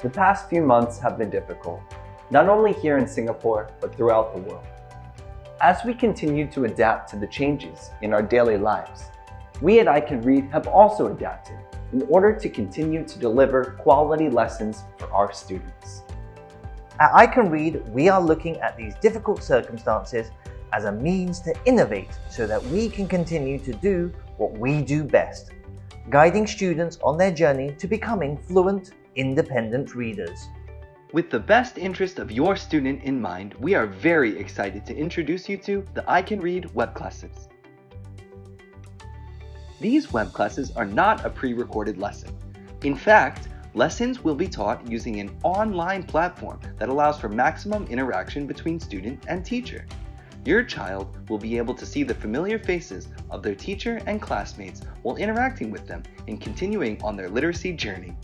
The past few months have been difficult, not only here in Singapore, but throughout the world. As we continue to adapt to the changes in our daily lives, we at I Can Read have also adapted in order to continue to deliver quality lessons for our students. At I Can Read, we are looking at these difficult circumstances as a means to innovate so that we can continue to do what we do best, guiding students on their journey to becoming fluent, independent readers. With the best interest of your student in mind, we are very excited to introduce you to the I Can Read web classes. These web classes are not a pre-recorded lesson. In fact, lessons will be taught using an online platform that allows for maximum interaction between student and teacher. Your child will be able to see the familiar faces of their teacher and classmates while interacting with them and continuing on their literacy journey.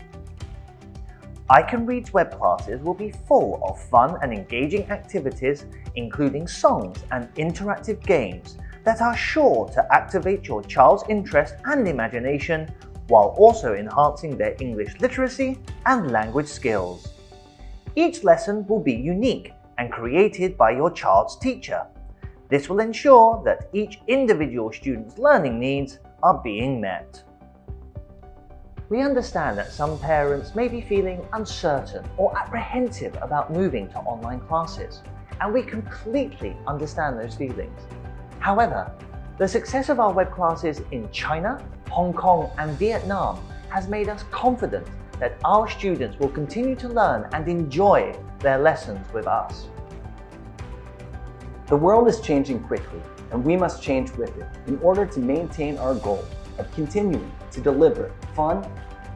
I Can Read's web classes will be full of fun and engaging activities, including songs and interactive games that are sure to activate your child's interest and imagination while also enhancing their English literacy and language skills. Each lesson will be unique and created by your child's teacher. This will ensure that each individual student's learning needs are being met. We understand that some parents may be feeling uncertain or apprehensive about moving to online classes, and we completely understand those feelings. However, the success of our web classes in China, Hong Kong, and Vietnam has made us confident that our students will continue to learn and enjoy their lessons with us. The world is changing quickly, and we must change with it in order to maintain our goal of continuing to deliver fun,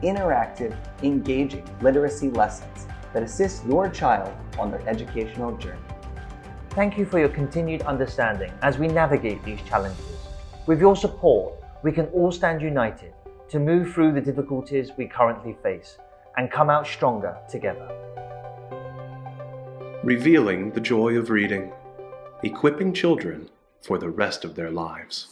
interactive, engaging literacy lessons that assist your child on their educational journey. Thank you for your continued understanding as we navigate these challenges. With your support, we can all stand united to move through the difficulties we currently face and come out stronger together. Revealing the joy of reading, equipping children for the rest of their lives.